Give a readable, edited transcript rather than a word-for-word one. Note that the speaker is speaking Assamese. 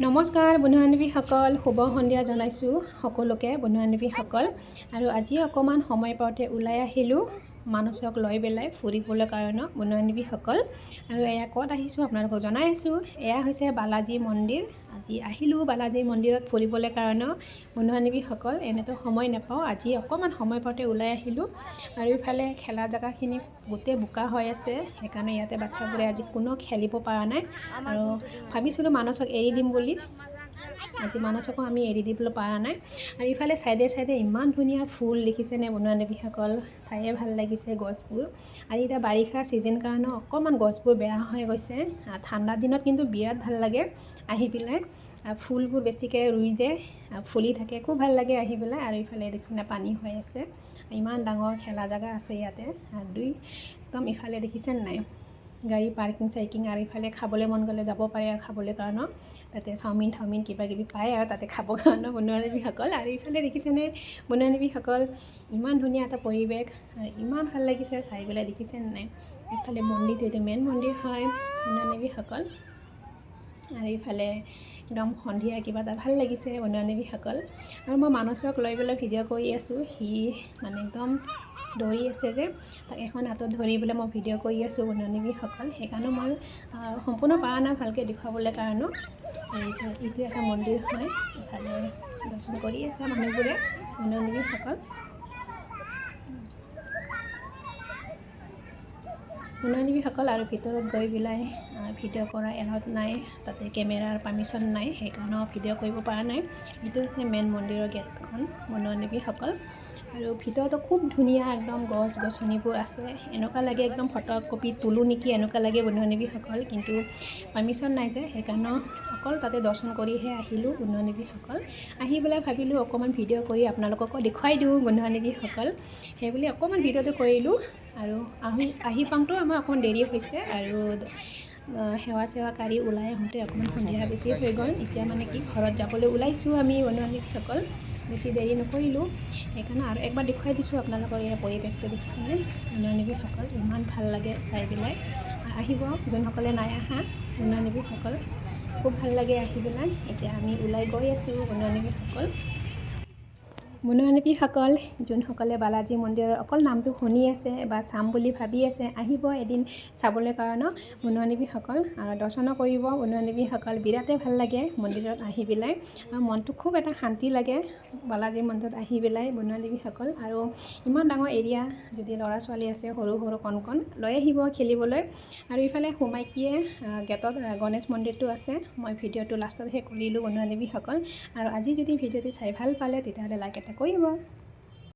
নমস্কাৰ বন্ধু-বান্ধৱীসকল, শুভ সন্ধিয়া জনাইছোঁ সকলোকে বন্ধু-বান্ধৱীসকল। আৰু আজি অকণমান সময় পাওঁতে ওলাই আহিলোঁ মানসক লৈ পেলাই ফুৰিবলৈ কাৰণে বন্ধু-বান্ধৱীসকল। আৰু এয়া ক'ত আহিছোঁ আপোনালোকক জনাই আছোঁ, এয়া হৈছে বালাজী মন্দিৰ। আজি আহিলোঁ বালাজী মন্দিৰত ফুৰিবলৈ কাৰণে বন্ধু-বান্ধৱীসকল। এনেতো সময় নাপাওঁ, আজি অকণমান সময় পাওঁতে ওলাই আহিলোঁ। আৰু ইফালে খেলা জেগাখিনি গোটেই বোকা হৈ আছে, সেইকাৰণে ইয়াতে বাচ্চাবোৰে আজি কোনো খেলিব পৰা নাই। আৰু ভাবিছিলোঁ মানসক এৰি দিম বুলি, আজি মানসকো আমি এৰি দিবলৈ পৰা নাই। আৰু ইফালে চাইডে চাইডে ইমান ধুনীয়া ফুল দেখিছেনে বন্ধু-বান্ধৱীসকল, চায়ে ভাল লাগিছে গছবোৰ। আৰু এতিয়া বাৰিষা ছিজন কাৰণে অকণমান গছবোৰ বেয়া হৈ গৈছে। ঠাণ্ডা দিনত কিন্তু বিৰাট ভাল লাগে আহি পেলাই, ফুলবোৰ বেছিকৈ ৰুই দিয়ে, ফুলি থাকে, খুব ভাল লাগে আহি পেলাই। আৰু ইফালে দেখিছেনে পানী হৈ আছে, ইমান ডাঙৰ খেলা জেগা আছে ইয়াতে। আৰু একদম ইফালে দেখিছেনে নাই গাড়ী পাৰ্কিং চাৰ্কিং। আৰু ইফালে খাবলৈ মন গ'লে যাব পাৰে আৰু খাবলৈ কাৰণে, তাতে চাওমিন কিবা কিবি পায় আৰু তাতে খাবৰ কাৰণে বন্ধু-বান্ধৱীসকল। আৰু ইফালে দেখিছেনে বন্ধু-বান্ধৱীসকল, ইমান ধুনীয়া এটা পৰিৱেশ, ইমান ভাল লাগিছে চাই পেলাই। দেখিছেনে নাই ইফালে মন্দিৰটো, এইটো মেইন মন্দিৰ হয় বন্ধু-বান্ধৱীসকল। আৰু ইফালে একদম সন্ধিয়া কিবা এটা ভাল লাগিছে বন্ধু-বান্ধৱীসকল। আৰু মই মানসক লৈ পেলাই ভিডিঅ' কৰি আছোঁ, সি মানে একদম দৌৰি আছে যে, তাক এখন হাতত ধৰি পেলাই মই ভিডিঅ' কৰি আছোঁ বন্ধু-বান্ধৱীসকল। সেইকাৰণে মই সম্পূৰ্ণ পৰা নাই ভালকৈ দেখুৱাবলৈ কাৰণে। এইটো এটা মন্দিৰ হয়, ইফালে দৰ্শন কৰি আছে মানুহবোৰে বন্ধু-বান্ধৱীসকল। বন্ধু-বান্ধৱীসকল আৰু ভিতৰত গৈ পেলাই ভিডিঅ' কৰা এলাউড নাই, তাতে কেমেৰাৰ পাৰ্মিশ্যন নাই, সেইকাৰণে ভিডিঅ' কৰিব পৰা নাই। এইটো হৈছে মেইন মন্দিৰৰ গেটখন বন্ধু-বান্ধৱীসকল। আৰু ভিতৰতো খুব ধুনীয়া একদম গছ-গছনিবোৰ আছে, এনেকুৱা লাগে একদম ফটো কপি তোলোঁ নেকি এনেকুৱা লাগে বন্ধু-বান্ধৱীসকল। কিন্তু পাৰ্মিশ্যন নাই যে, সেইকাৰণে অকল তাতে দৰ্শন কৰিহে আহিলোঁ বন্ধু-বান্ধৱীসকল। আহি পেলাই ভাবিলোঁ অকণমান ভিডিঅ' কৰি আপোনালোককো দেখুৱাই দিওঁ বন্ধু-বান্ধৱীসকল, সেইবুলি অকণমান ভিডিঅ'টো কৰিলোঁ। আৰু আহি পাওঁতেও আমাৰ অকণমান দেৰি হৈছে, আৰু সেৱা কাৰি ওলাই আহোঁতে অকণমান সন্ধিয়া বেছি হৈ গ'ল। এতিয়া মানে কি ঘৰত যাবলৈ ওলাইছোঁ আমি বন্ধু-বান্ধৱীসকল, বেছি দেৰি নকৰিলোঁ। সেইকাৰণে আৰু একবাৰ দেখুৱাই দিছোঁ আপোনালোকক এই পৰিৱেশটো। দেখিছেনে বন্ধু-বান্ধৱীসকল, ইমান ভাল লাগে চাই পেলাই। আহিব যোনসকলে নাই আহা বন্ধু-বান্ধৱীসকল, খুব ভাল লাগে আহি পেলাই। এতিয়া আমি ওলাই গৈ আছোঁ বন্ধু-বান্ধৱীসকল। বন্ধু-বান্ধৱীসকল যোনসকলে বালাজী মন্দিৰৰ অকল নামটো শুনি আছে বা চাম বুলি ভাবি আছে, আহিব এদিন চাবলৈ কাৰণে বন্ধু-বান্ধৱীসকল। আৰু দৰ্শনো কৰিব বন্ধু-বান্ধৱীসকল, বিৰাটেই ভাল লাগে মন্দিৰত আহি পেলাই। আৰু মনটো খুব এটা শান্তি লাগে বালাজী মন্দিৰত আহি পেলাই বন্ধু-বান্ধৱীসকল। আৰু ইমান ডাঙৰ এৰিয়া, যদি ল'ৰা-ছোৱালী আছে সৰু সৰু কণ লৈ আহিব খেলিবলৈ। আৰু ইফালে সোমাইকিয়ে গেটত গণেশ মন্দিৰটো আছে। মই ভিডিঅ'টো লাষ্টতহে কৰিলোঁ বন্ধু-বান্ধৱীসকল। আৰু আজি যদি ভিডিঅ'টো চাই ভাল পালে তেতিয়াহ'লে লাইক এটা কৰিব।